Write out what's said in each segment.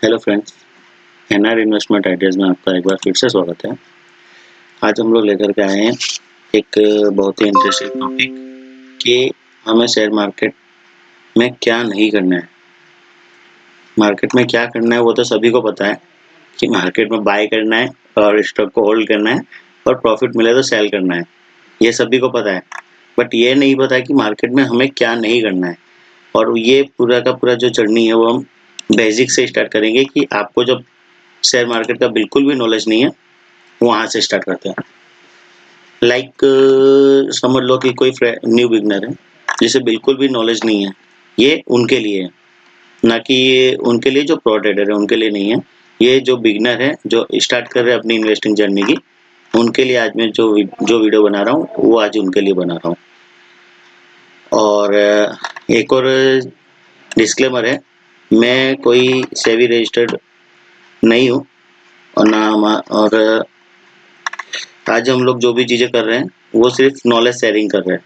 Hello friends, NR investment ideas में आपका एक बार फिर से स्वागत है। आज हम लोग लेकर के आए हैं एक बहुत ही इंटरेस्टिंग टॉपिक कि हमें शेयर मार्केट में क्या नहीं करना है। मार्केट में क्या करना है वो तो सभी को पता है कि मार्केट में बाय करना है और स्टॉक को होल्ड करना है और प्रॉफिट मिले तो सेल करना है, ये सभी को पता है। बट ये नहीं पता कि मार्केट में हमें क्या नहीं करना है। और ये पूरा का पूरा जो जर्नी है वो हम बेसिक से स्टार्ट करेंगे कि आपको जब शेयर मार्केट का बिल्कुल भी नॉलेज नहीं है, वहाँ से स्टार्ट करते हैं। समझ लो कि कोई न्यू बिगनर है जिसे बिल्कुल भी नॉलेज नहीं है, ये उनके लिए है, ना कि ये उनके लिए जो प्रो ट्रेडर है उनके लिए नहीं है। ये जो बिगनर है जो स्टार्ट कर रहे हैं अपनी इन्वेस्टिंग जर्नी की, उनके लिए आज मैं जो वीडियो बना रहा हूँ वो आज उनके लिए बना रहा हूँ। और एक और डिस्क्लेमर है, मैं कोई सेबी रजिस्टर्ड नहीं हूँ और और आज हम लोग जो भी चीज़ें कर रहे हैं वो सिर्फ नॉलेज शेयरिंग कर रहे हैं।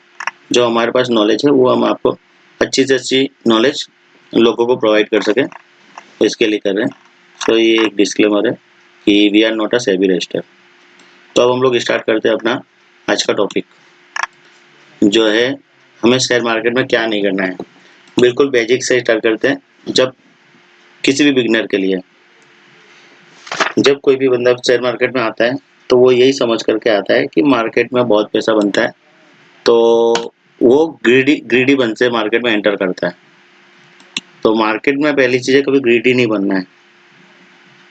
जो हमारे पास नॉलेज है वो हम आपको अच्छी से अच्छी नॉलेज लोगों को प्रोवाइड कर सकें, तो इसके लिए कर रहे हैं। तो ये एक डिस्क्लेमर है कि we are not a SEBI register. तो अब हम लोग स्टार्ट करते हैं अपना आज का टॉपिक, जो है हमें शेयर मार्केट में क्या नहीं करना है। बिल्कुल बेसिक से स्टार्ट करते हैं। जब किसी भी बिगनर के लिए, जब कोई भी बंदा शेयर मार्केट में आता है तो वो यही समझ करके आता है कि मार्केट में बहुत पैसा बनता है, तो वो ग्रीडी बन से मार्केट में एंटर करता है। तो मार्केट में पहली चीज़ है, कभी ग्रीडी नहीं बनना है,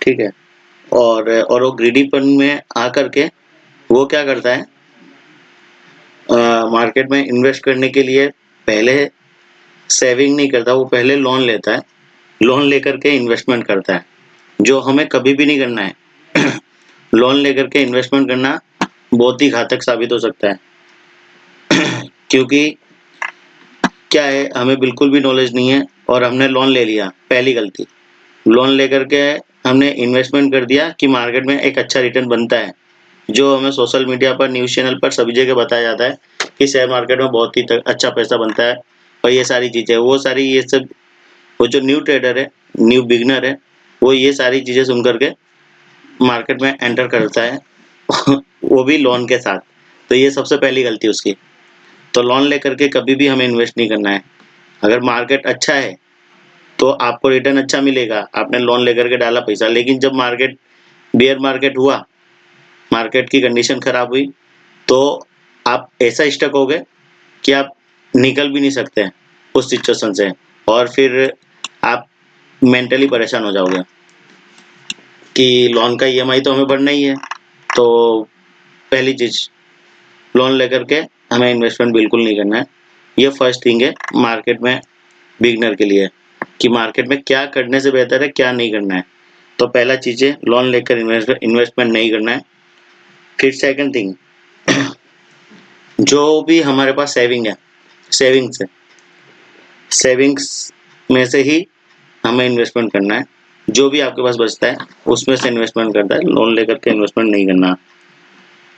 ठीक है। और वो ग्रीडीपन में आकर के वो क्या करता है, मार्केट में इन्वेस्ट करने के लिए पहले सेविंग नहीं करता, वो पहले लोन लेता है। लोन लेकर के इन्वेस्टमेंट करता है, जो हमें कभी भी नहीं करना है। लोन लेकर के इन्वेस्टमेंट करना बहुत ही घातक साबित हो सकता है, क्योंकि क्या है, हमें बिल्कुल भी नॉलेज नहीं है और हमने लोन ले लिया। पहली गलती, लोन लेकर के हमने इन्वेस्टमेंट कर दिया कि मार्केट में एक अच्छा रिटर्न बनता है, जो हमें सोशल मीडिया पर, न्यूज़ चैनल पर सभी जगह बताया जाता है कि शेयर मार्केट में बहुत ही अच्छा पैसा बनता है और ये सारी चीज़ें, ये सब, वो जो न्यू ट्रेडर है, न्यू बिगनर है, वो ये सारी चीज़ें सुन करके मार्केट में एंटर करता है। वो भी लोन के साथ। तो ये सबसे पहली गलती उसकी। तो लोन लेकर के कभी भी हमें इन्वेस्ट नहीं करना है। अगर मार्केट अच्छा है तो आपको रिटर्न अच्छा मिलेगा, आपने लोन लेकर के डाला पैसा, लेकिन जब बियर मार्केट हुआ, मार्केट की कंडीशन खराब हुई, तो आप ऐसा स्टक हो गए कि आप निकल भी नहीं सकते हैं उस सिचुएशन से, और फिर आप मेंटली परेशान हो जाओगे कि लोन का ईएमआई तो हमें भरना ही है। तो पहली चीज़, लोन लेकर के हमें इन्वेस्टमेंट बिल्कुल नहीं करना है। ये फर्स्ट थिंग है मार्केट में बिगनर के लिए, कि मार्केट में क्या करने से बेहतर है, क्या नहीं करना है। तो पहला चीज़ है, लोन लेकर इन्वेस्टमेंट नहीं करना है। फिर सेकंड थिंग, जो भी हमारे पास सेविंग है, सेविंग्स है, सेविंग्स में से ही हमें इन्वेस्टमेंट करना है। जो भी आपके पास बचता है उसमें से इन्वेस्टमेंट करता है, लोन लेकर के इन्वेस्टमेंट नहीं करना।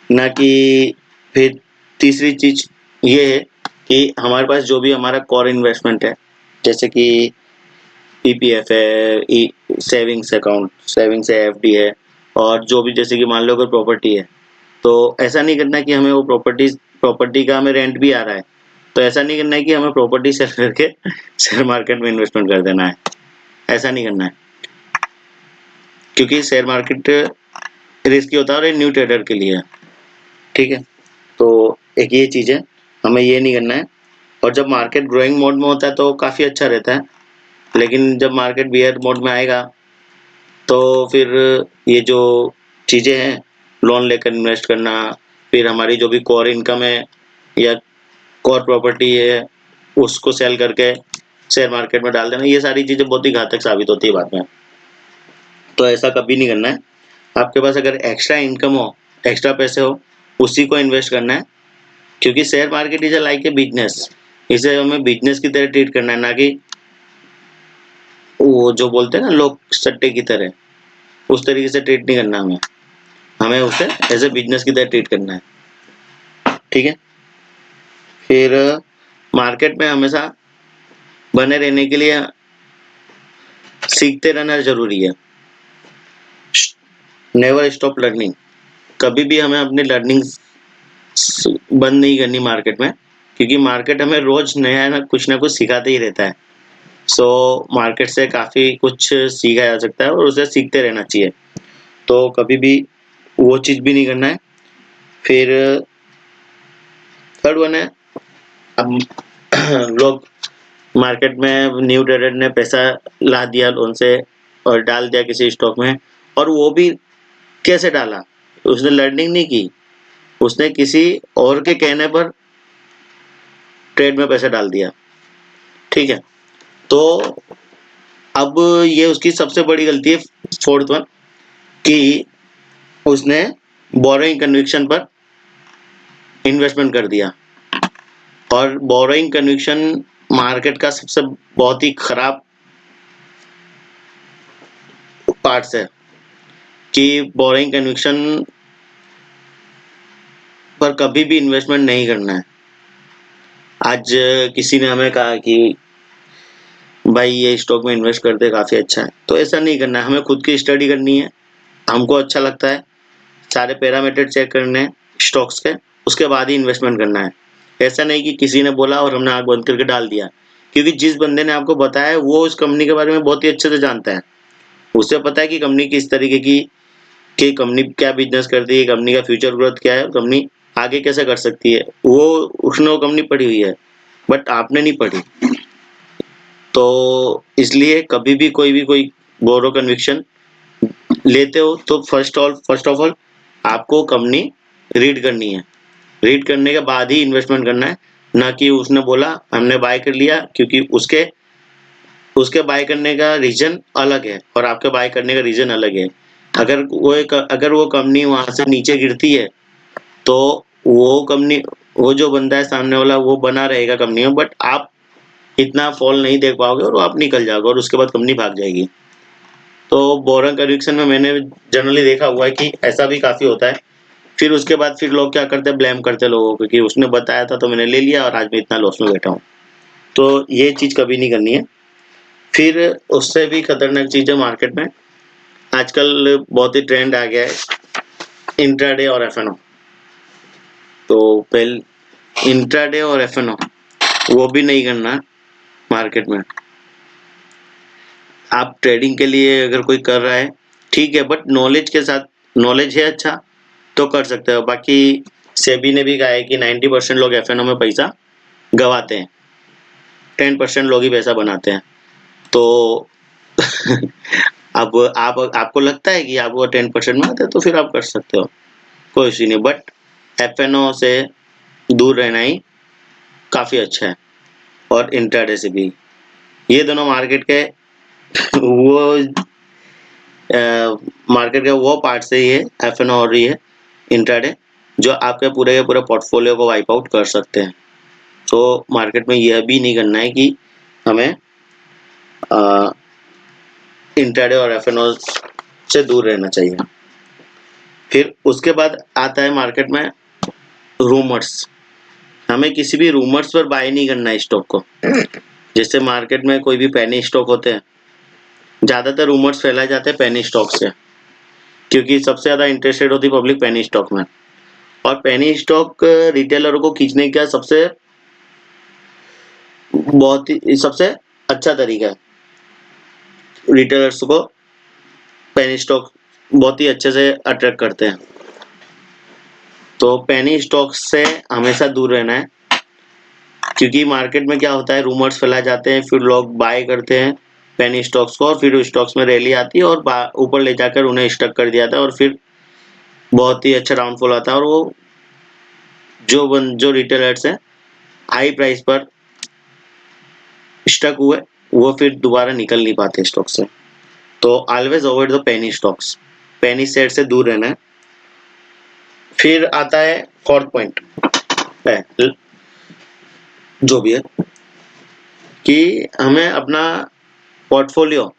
ना कि फिर तीसरी चीज़ ये है कि हमारे पास जो भी हमारा कोर इन्वेस्टमेंट है, जैसे कि पीपीएफ है, सेविंग्स अकाउंट, सेविंग्स है, एफडी है, और जो भी, जैसे कि मान लो अगर प्रॉपर्टी है, तो ऐसा नहीं करना है कि हमें वो प्रॉपर्टी का हमें रेंट भी आ रहा है, तो ऐसा नहीं करना है कि हमें प्रॉपर्टी सेल करके शेयर मार्केट में इन्वेस्टमेंट कर देना है। ऐसा नहीं करना है, क्योंकि शेयर मार्केट रिस्की होता है और ये न्यू ट्रेडर के लिए है, ठीक है। तो एक ये चीज़ है, हमें ये नहीं करना है। और जब मार्केट ग्रोइंग मोड में होता है तो काफ़ी अच्छा रहता है, लेकिन जब मार्केट बियर मोड में आएगा तो फिर ये जो चीज़ें हैं, लोन लेकर इन्वेस्ट करना, फिर हमारी जो भी कोर इनकम है या कोर प्रॉपर्टी है उसको सेल करके शेयर मार्केट में डाल देना, ये सारी चीज़ें बहुत ही घातक साबित होती है बाद में। तो ऐसा कभी नहीं करना है। आपके पास अगर एक्स्ट्रा इनकम हो, एक्स्ट्रा पैसे हो, उसी को इन्वेस्ट करना है, क्योंकि share market is like a business. इसे हमें बिजनेस की तरह ट्रीट करना है, ना कि वो जो बोलते हैं ना लोग, सट्टे की तरह, उस तरीके से ट्रीट नहीं करना हमें। हमें उसे एज ए बिजनेस की तरह ट्रीट करना है, ठीक है। फिर मार्केट में हमेशा बने रहने के लिए सीखते रहना जरूरी है। नेवर स्टॉप लर्निंग, कभी भी हमें अपनी लर्निंग बंद नहीं करनी मार्केट में, क्योंकि मार्केट हमें रोज नया ना कुछ सिखाते ही रहता है। सो मार्केट से काफी कुछ सीखा जा सकता है और उसे सीखते रहना चाहिए। तो कभी भी वो चीज भी नहीं करना है। फिर थर्ड वन है, अब लोग मार्केट में न्यू ट्रेडर ने पैसा ला दिया लोन से और डाल दिया किसी स्टॉक में, और वो भी कैसे डाला, उसने लर्निंग नहीं की, उसने किसी और के कहने पर ट्रेड में पैसा डाल दिया। ठीक है, तो अब ये उसकी सबसे बड़ी गलती है, फोर्थ वन, कि उसने बोरोइंग कन्विक्शन पर इन्वेस्टमेंट कर दिया। और बोरोइंग कन्विक्शन मार्केट का सबसे बहुत ही खराब पार्ट्स है, कि बोरोइंग कन्विक्शन पर कभी भी इन्वेस्टमेंट नहीं करना है। आज किसी ने हमें कहा कि भाई ये स्टॉक में इन्वेस्ट करते काफी अच्छा है, तो ऐसा नहीं करना है। हमें खुद की स्टडी करनी है, हमको अच्छा लगता है, सारे पैरामीटर चेक करने हैं स्टॉक्स के, उसके बाद ही इन्वेस्टमेंट करना है। ऐसा नहीं कि किसी ने बोला और हमने आंख बंद करके डाल दिया, क्योंकि जिस बंदे ने आपको बताया है वो उस कंपनी के बारे में बहुत ही अच्छे से जानता है। उसे पता है कि कंपनी किस तरीके की कंपनी क्या बिजनेस करती है, कंपनी का फ्यूचर ग्रोथ क्या है, कंपनी आगे कैसे कर सकती है, उसने वो कंपनी पढ़ी हुई है, बट आपने नहीं पढ़ी। तो इसलिए कभी भी कोई बोरो कन्विक्शन लेते हो तो फर्स्ट ऑफ ऑल आपको कंपनी रीड करनी है। रीड करने के बाद ही इन्वेस्टमेंट करना है, ना कि उसने बोला हमने बाय कर लिया, क्योंकि उसके बाय करने का रीजन अलग है और आपके बाय करने का रीजन अलग है। अगर वो कंपनी वहां से नीचे गिरती है तो वो जो बंदा है सामने वाला, वो बना रहेगा कंपनी में, बट आप इतना फॉल नहीं देख पाओगे और आप निकल जाओगे और उसके बाद कंपनी भाग जाएगी। तो बोरो कन्विक्शन में मैंने जनरली देखा हुआ है कि ऐसा भी काफी होता है। फिर उसके बाद फिर लोग क्या करते हैं, ब्लेम करते हैं लोगों को कि उसने बताया था तो मैंने ले लिया और आज मैं इतना लॉस में बैठा हूँ। तो ये चीज कभी नहीं करनी है। फिर उससे भी खतरनाक चीज है मार्केट में, आजकल बहुत ही ट्रेंड आ गया है इंट्राडे और एफएनओ। तो पहले इंट्राडे और एफएनओ वो भी नहीं करना मार्केट में। आप ट्रेडिंग के लिए अगर कोई कर रहा है ठीक है, बट नॉलेज के साथ, नॉलेज है अच्छा तो कर सकते हो। बाकी सेबी ने भी कहा है कि 90% लोग एफएनओ में पैसा गवाते हैं, 10% लोग ही पैसा बनाते हैं। तो अब आपको लगता है कि आपको 10% में आते हैं तो फिर आप कर सकते हो, कोई इश्यू नहीं, बट एफएनओ से दूर रहना ही काफी अच्छा है, और इंट्राडे से भी। ये दोनों मार्केट के वो पार्ट है, ये एफएनओ और ये इंट्राडे, जो आपके पूरे के पूरे पोर्टफोलियो को वाइप आउट कर सकते हैं। तो मार्केट में यह भी नहीं करना है कि हमें इंट्राडे और एफएनओ से दूर रहना चाहिए। फिर उसके बाद आता है मार्केट में रूमर्स। हमें किसी भी रूमर्स पर बाय नहीं करना है स्टॉक को। जैसे मार्केट में कोई भी पेनी स्टॉक होते हैं, ज्यादातर रूमर्स फैलाए जाते हैं पेनी स्टॉक से, क्योंकि सबसे ज्यादा इंटरेस्टेड होती पब्लिक पेनी स्टॉक में। और पेनी स्टॉक रिटेलरों को खींचने का सबसे अच्छा तरीका है। रिटेलर्स को पेनी स्टॉक बहुत ही अच्छे से अट्रैक्ट करते हैं। तो पेनी स्टॉक से हमेशा दूर रहना है, क्योंकि मार्केट में क्या होता है, रूमर्स फैलाए जाते हैं, फिर लोग बाय करते हैं पेनी स्टॉक्स को, और फिर स्टॉक्स में रैली आती है और ऊपर ले जाकर उन्हें स्टक कर दिया था, और फिर बहुत ही अच्छा डाउनफॉल आता है, और वो जो रिटेलर्स हैं हाई प्राइस पर स्टक हुए, वो फिर दोबारा निकल नहीं पाते स्टॉक से। तो always avoid the penny stocks, Penney share से दूर रहना है। फिर आता है फोर्थ पॉइंट, जो भी है, कि हमें अपना पोर्टफोलियो,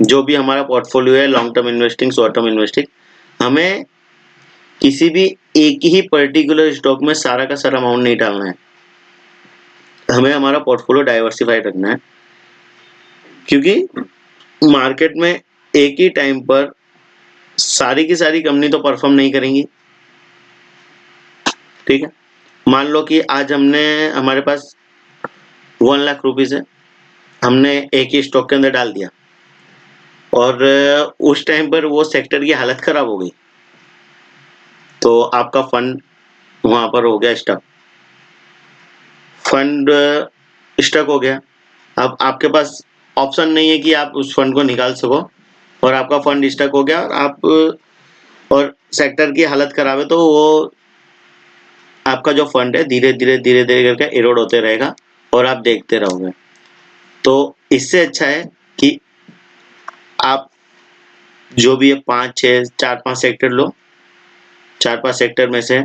जो भी हमारा पोर्टफोलियो है, long term investing, short term investing, हमें किसी भी एक ही पर्टिकुलर स्टॉक में सारा का सारा अमाउंट नहीं डालना है। हमें हमारा पोर्टफोलियो डाइवर्सिफाइड रखना है, क्योंकि मार्केट में एक ही टाइम पर सारी की सारी कंपनी तो परफॉर्म नहीं करेंगी, ठीक है। मान लो कि आज हमारे पास 1 लाख रुपीज है, हमने एक ही स्टॉक के अंदर डाल दिया और उस टाइम पर वो सेक्टर की हालत खराब हो गई, तो आपका फंड वहां पर हो गया स्टक। फंड स्टक हो गया, अब आपके पास ऑप्शन नहीं है कि आप उस फंड को निकाल सको, और आपका फंड स्टक हो गया और सेक्टर की हालत खराब है, तो वो आपका जो फंड है धीरे धीरे करके इरोड होते रहेगा और आप देखते रहोगे। तो इससे अच्छा है कि आप जो भी है 5-6 4-5 सेक्टर लो, 4-5 सेक्टर में से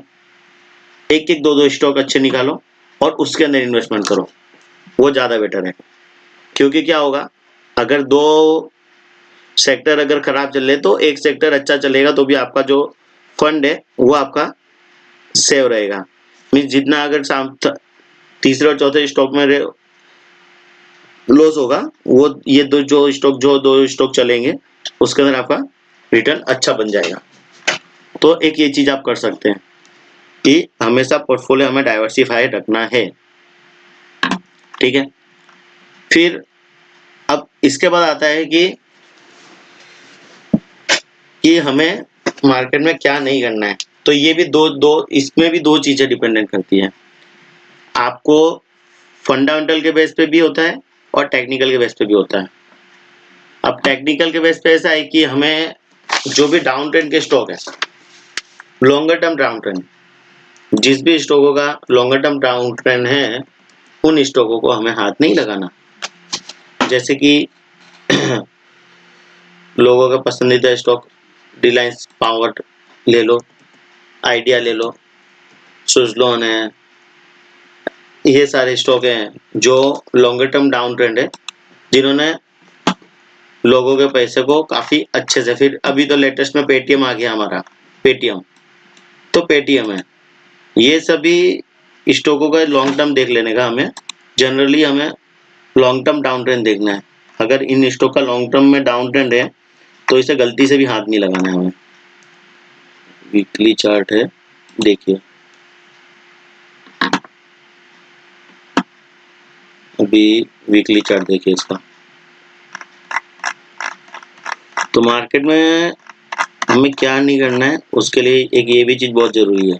एक 2 स्टॉक अच्छे निकालो और उसके अंदर इन्वेस्टमेंट करो, वो ज़्यादा बेटर है। क्योंकि क्या होगा, अगर 2 सेक्टर अगर खराब चल रहे तो एक सेक्टर अच्छा चलेगा, तो भी आपका जो फंड है वो आपका सेव रहेगा। मीन्स जितना अगर तीसरे और चौथे स्टॉक में लॉस होगा, वो ये दो स्टॉक चलेंगे उसके अंदर आपका रिटर्न अच्छा बन जाएगा। तो एक ये चीज आप कर सकते हैं कि हमेशा पोर्टफोलियो हमें डाइवर्सिफाई रखना है, ठीक है। फिर अब इसके बाद आता है कि हमें मार्केट में क्या नहीं करना है। तो ये भी इसमें भी 2 चीजें डिपेंडेंट करती है। आपको फंडामेंटल के बेस पे भी होता है और टेक्निकल के बेस पे भी होता है। अब टेक्निकल के बेस पे ऐसा है कि हमें जो भी डाउन ट्रेंड के स्टॉक है, लॉन्गर टर्म डाउन ट्रेंड, जिस भी स्टॉकों का लॉन्गर टर्म डाउन ट्रेंड है, उन स्टॉकों को हमें हाथ नहीं लगाना। जैसे कि लोगों का पसंदीदा स्टॉक रिलायंस पावर ले लो, आइडिया ले लो, सुजलॉन है, ये सारे स्टॉक हैं जो लॉन्गर टर्म डाउन ट्रेंड है, जिन्होंने लोगों के पैसे को काफी अच्छे से, फिर अभी तो लेटेस्ट में पेटीएम आ गया हमारा, पेटीएम, तो पेटीएम है, ये सभी स्टॉकों का लॉन्ग टर्म देख लेने का जनरली हमें लॉन्ग टर्म डाउन ट्रेंड देखना है। अगर इन स्टॉक का लॉन्ग टर्म में डाउन ट्रेंड है तो इसे गलती से भी हाथ नहीं लगाना है हमें। वीकली चार्ट है, देखिए अभी वीकली चार्ट देखिए इसका। तो मार्केट में हमें क्या नहीं करना है, उसके लिए एक ये भी चीज बहुत जरूरी है।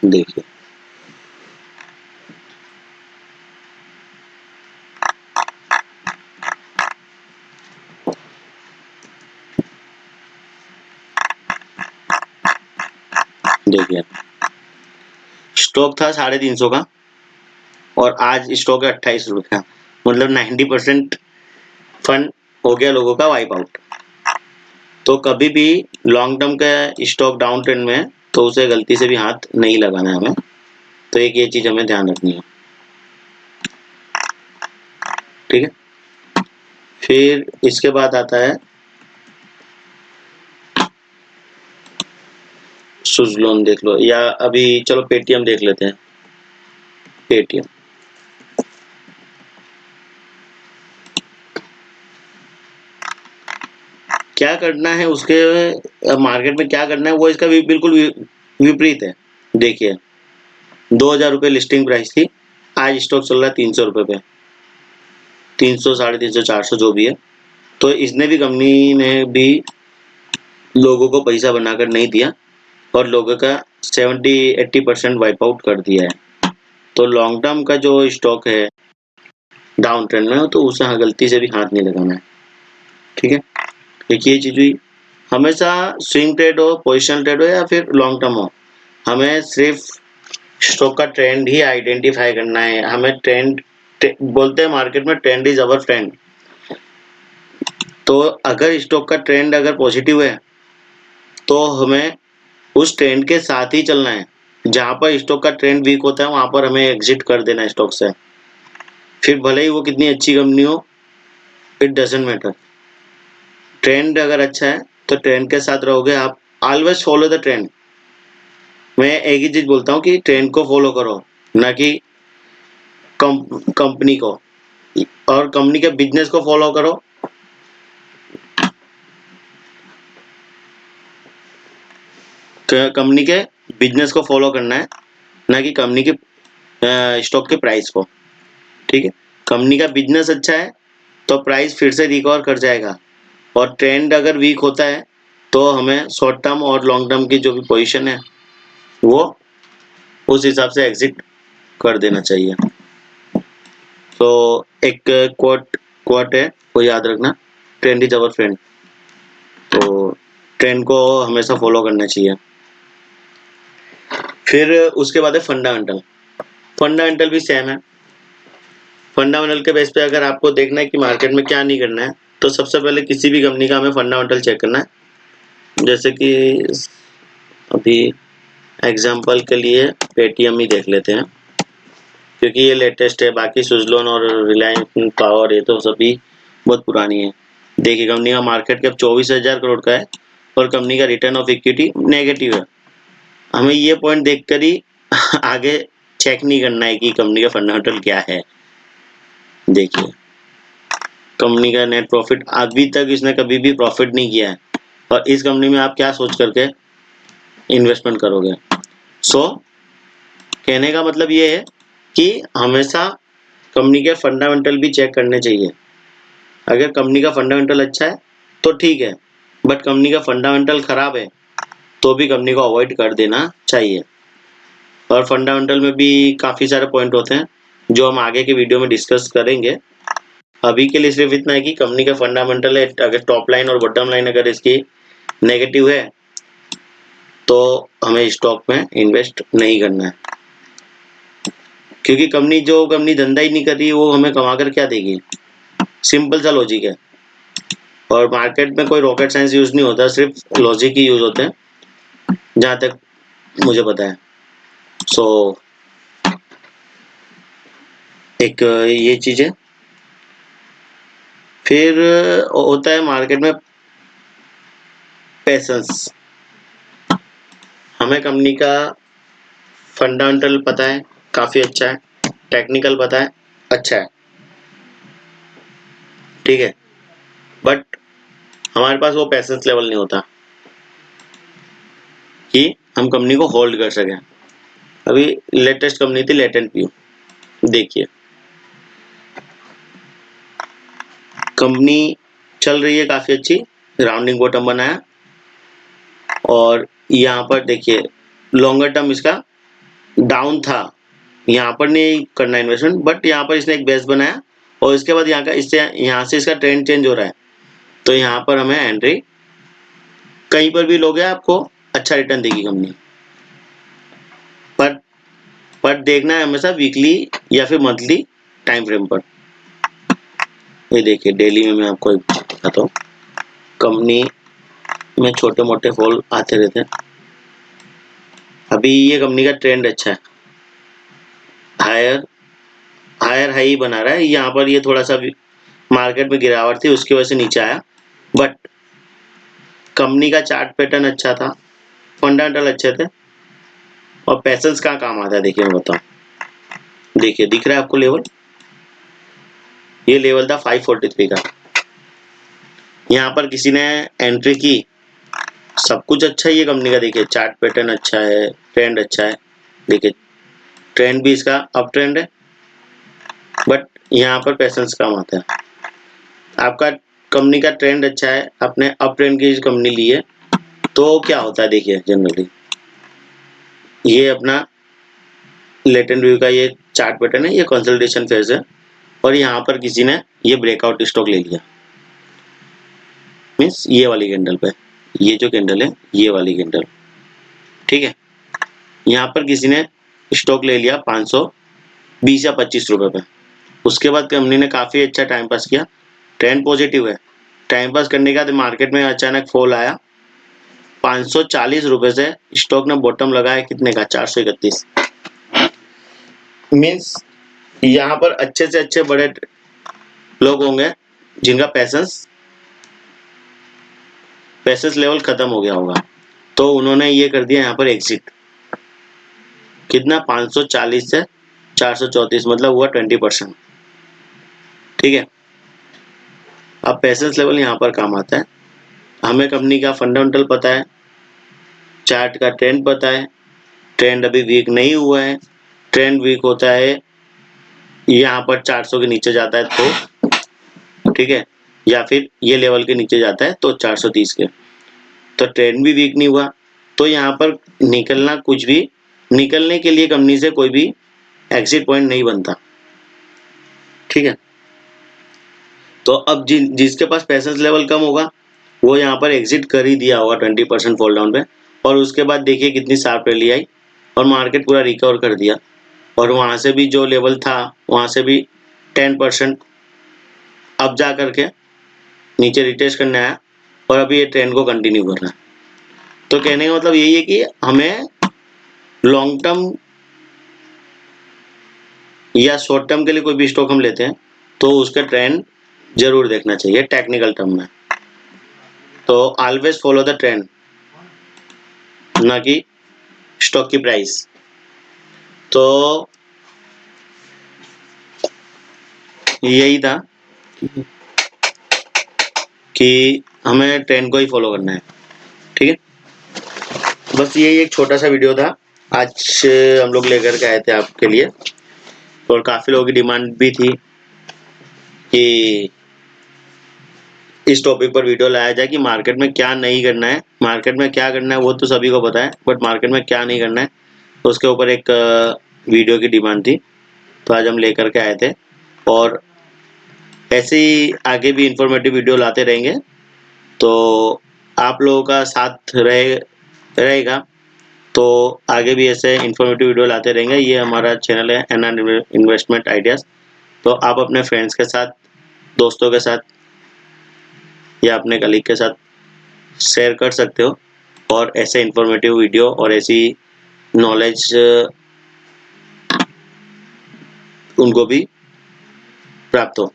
देखिए देखिए स्टॉक था 350 का और आज स्टॉक है 28 रुपए का, मतलब 90% फंड हो गया लोगों का वाइप आउट। तो कभी भी लॉन्ग टर्म का स्टॉक डाउन ट्रेंड में है तो उसे गलती से भी हाथ नहीं लगाना है हमें। तो एक ये चीज हमें ध्यान रखनी है, ठीक है। फिर इसके बाद आता है सुजलॉन देख लो, या अभी चलो पेटीएम देख लेते हैं। पेटीएम क्या करना है उसके, मार्केट में क्या करना है वो इसका बिल्कुल विपरीत है। देखिए 2000 रुपये लिस्टिंग प्राइस थी, आज स्टॉक चल रहा है 300 रुपये पे, 300 350 400 जो भी है। तो इसने भी, कंपनी ने भी लोगों को पैसा बनाकर नहीं दिया और लोगों का 70-80% वाइप आउट कर दिया है। तो लॉन्ग टर्म का जो स्टॉक है डाउन ट्रेंड में हो तो उसे गलती से भी हाथ नहीं लगाना है, ठीक है। एक ये चीज हुई। हमेशा स्विंग ट्रेड हो, पोजिशन ट्रेड हो या फिर लॉन्ग टर्म हो, हमें सिर्फ स्टॉक का ट्रेंड ही आइडेंटिफाई करना है। हमें बोलते हैं मार्केट में ट्रेंड इज अवर फ्रेंड। तो अगर स्टॉक का ट्रेंड अगर पॉजिटिव है तो हमें उस ट्रेंड के साथ ही चलना है। जहां पर स्टॉक का ट्रेंड वीक होता है वहां पर हमें एग्जिट कर देना है स्टॉक से, फिर भले ही वो कितनी अच्छी कंपनी हो, इट डजेंट मैटर। ट्रेंड अगर अच्छा है तो ट्रेंड के साथ रहोगे आप, ऑलवेज फॉलो द ट्रेंड। मैं एक ही चीज बोलता हूँ कि ट्रेंड को फॉलो करो, ना कि कंपनी को, और कंपनी के बिजनेस को फॉलो करो। कंपनी के बिजनेस को फॉलो करना है, ना कि कंपनी के स्टॉक के प्राइस को। ठीक है, कंपनी का बिजनेस अच्छा है तो प्राइस फिर से रिकवर कर जाएगा, और ट्रेंड अगर वीक होता है तो हमें शॉर्ट टर्म और लॉन्ग टर्म की जो भी पोजीशन है वो उस हिसाब से एग्जिट कर देना चाहिए। तो एक कोट है, वो याद रखना, ट्रेंड इज अवर फ्रेंड। तो ट्रेंड को हमेशा फॉलो करना चाहिए। फिर उसके बाद है फंडामेंटल। फंडामेंटल भी सेम है। फंडामेंटल के बेस पे अगर आपको देखना है कि मार्केट में क्या नहीं करना है, तो सबसे पहले किसी भी कंपनी का हमें फंडामेंटल चेक करना है। जैसे कि अभी एग्जांपल के लिए पेटीएम ही देख लेते हैं, क्योंकि ये लेटेस्ट है। बाकी सुजलोन और रिलायंस पावर ये तो सभी बहुत पुरानी है। देखिए, कंपनी का मार्केट कैप 24,000 करोड़ का है और कंपनी का रिटर्न ऑफ इक्विटी नेगेटिव है। हमें ये पॉइंट देखकर ही आगे चेक नहीं करना है कि कंपनी का फंडामेंटल क्या है। देखिए, कंपनी का नेट प्रॉफिट, अभी तक इसने कभी भी प्रॉफिट नहीं किया है, और इस कंपनी में आप क्या सोच करके इन्वेस्टमेंट करोगे। सो कहने का मतलब ये है कि हमेशा कंपनी के फंडामेंटल भी चेक करने चाहिए। अगर कंपनी का फंडामेंटल अच्छा है तो ठीक है, बट कंपनी का फंडामेंटल खराब है तो भी कंपनी को अवॉइड कर देना चाहिए। और फंडामेंटल में भी काफ़ी सारे पॉइंट होते हैं जो हम आगे के वीडियो में डिस्कस करेंगे। अभी के लिए सिर्फ इतना है कि कंपनी का फंडामेंटल है, अगर टॉप लाइन और बॉटम लाइन अगर इसकी नेगेटिव है तो हमें स्टॉक में इन्वेस्ट नहीं करना है, क्योंकि कंपनी धंधा ही नहीं कर रही, वो हमें कमा कर क्या देगी। सिंपल सा लॉजिक है, और मार्केट में कोई रॉकेट साइंस यूज नहीं होता, सिर्फ लॉजिक ही यूज होते हैं जहाँ तक मुझे पता है। सो एक ये चीज है। फिर होता है मार्केट में पेशेंस। हमें कंपनी का फंडामेंटल पता है, काफी अच्छा है, टेक्निकल पता है, अच्छा है, ठीक है, बट हमारे पास वो पेशेंस लेवल नहीं होता कि हम कंपनी को होल्ड कर सकें। अभी लेटेस्ट कंपनी थी लेटेंट व्यू। देखिए, कंपनी चल रही है काफी अच्छी, राउंडिंग बॉटम बनाया, और यहाँ पर देखिए लॉन्गर टर्म इसका डाउन था, यहाँ पर नहीं करना इन्वेस्टमेंट, बट यहाँ पर इसने एक बेस बनाया, और इसके बाद यहाँ से इसका ट्रेंड चेंज हो रहा है, तो यहाँ पर हमें एंट्री, कहीं पर भी लोगे आपको अच्छा रिटर्न देगी कंपनी, पर देखना है हमेशा वीकली या फिर मंथली टाइम फ्रेम पर। ये देखिए, डेली में मैं आपको एक बताता हूँ, कंपनी में छोटे मोटे फॉल आते रहते हैं। अभी ये कंपनी का ट्रेंड अच्छा है, हायर हाई बना रहा है। यहाँ पर ये थोड़ा सा मार्केट में गिरावट थी, उसकी वजह से नीचे आया, बट कंपनी का चार्ट पैटर्न अच्छा था, फंडामेंटल अच्छे थे, और पैसेंस कहाँ काम आता है देखिए मैं बताऊँ। देखिए, दिख रहा है आपको लेवल, ये लेवल था 543 का, यहाँ पर किसी ने एंट्री की, सब कुछ अच्छा ही है कंपनी का। देखिए, चार्ट पैटर्न अच्छा है, ट्रेंड अच्छा है, देखिए ट्रेंड भी इसका अप ट्रेंड है, बट यहाँ पर पैसेंस काम आता है। आपका कंपनी का ट्रेंड अच्छा है, आपने अप ट्रेंड की कंपनी ली है, तो क्या होता है देखिए, जनरली ये अपना लेटेंट व्यू का ये चार्ट पैटर्न है, ये कंसोलिडेशन फेज है, और यहाँ पर किसी ने ये ब्रेकआउट स्टॉक ले लिया, मीन्स ये वाली कैंडल पे, ये जो कैंडल है ये वाली कैंडल, ठीक है, यहाँ पर किसी ने स्टॉक ले लिया 520 या 25 रुपए पे। उसके बाद कंपनी ने काफी अच्छा टाइम पास किया, ट्रेंड पॉजिटिव है, टाइम पास करने के बाद मार्केट में अचानक फॉल आया, 540 रुपए से स्टॉक ने बॉटम लगाया कितने का, 431। मीन्स यहाँ पर अच्छे से अच्छे बड़े लोग होंगे जिनका पैसेंस लेवल खत्म हो गया होगा, तो उन्होंने ये कर दिया यहाँ पर एग्जिट। कितना 540 से 434, मतलब हुआ 20%। ठीक है, अब पेशेंस लेवल यहाँ पर काम आता है। हमें कंपनी का फंडामेंटल पता है, चार्ट का ट्रेंड पता है, ट्रेंड अभी वीक नहीं हुआ है, ट्रेंड वीक होता है यहाँ पर 400 के नीचे जाता है तो, ठीक है, या फिर ये लेवल के नीचे जाता है तो 430 के, तो ट्रेंड भी वीक नहीं हुआ, तो यहाँ पर निकलना कुछ भी, निकलने के लिए कंपनी से कोई भी एग्जिट पॉइंट नहीं बनता। ठीक है, तो अब जिसके पास पेशेंस लेवल कम होगा वो यहाँ पर एग्जिट कर ही दिया होगा 20% फॉल डाउन पे, और उसके बाद देखिए कितनी शार्प रैली आई और मार्केट पूरा रिकवर कर दिया, और वहाँ से भी जो लेवल था वहाँ से भी 10% अब जा करके नीचे रिटेस्ट करने आया, और अभी ये ट्रेंड को कंटिन्यू कर रहा है। तो कहने का मतलब यही है कि हमें लॉन्ग टर्म या शॉर्ट टर्म के लिए कोई भी स्टॉक हम लेते हैं तो उसका ट्रेंड जरूर देखना चाहिए टेक्निकल टर्म में। तो ऑलवेज फॉलो द ट्रेंड, ना कि स्टॉक की प्राइस। तो यही था कि हमें ट्रेंड को ही फॉलो करना है। ठीक है, बस यही एक छोटा सा वीडियो था आज हम लोग लेकर के आए थे आपके लिए, और काफ़ी लोगों की डिमांड भी थी कि इस टॉपिक पर वीडियो लाया जाए कि मार्केट में क्या नहीं करना है। मार्केट में क्या करना है वो तो सभी को पता है, बट मार्केट में क्या नहीं करना है उसके ऊपर एक वीडियो की डिमांड थी, तो आज हम लेकर के आए थे। और ऐसे ही आगे भी इंफॉर्मेटिव वीडियो लाते रहेंगे, तो आप लोगों का साथ रहेगा, तो आगे भी ऐसे इंफॉर्मेटिव वीडियो लाते रहेंगे। ये हमारा चैनल है एनआर इन्वेस्टमेंट आइडियाज़, तो आप अपने फ्रेंड्स के साथ, दोस्तों के साथ या अपने कलीग के साथ शेयर कर सकते हो, और ऐसे इंफॉर्मेटिव वीडियो और ऐसी नॉलेज उनको भी प्राप्त हो।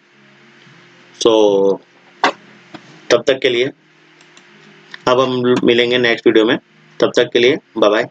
सो तब तक के लिए अब हम मिलेंगे नेक्स्ट वीडियो में, तब तक के लिए बाय बाय।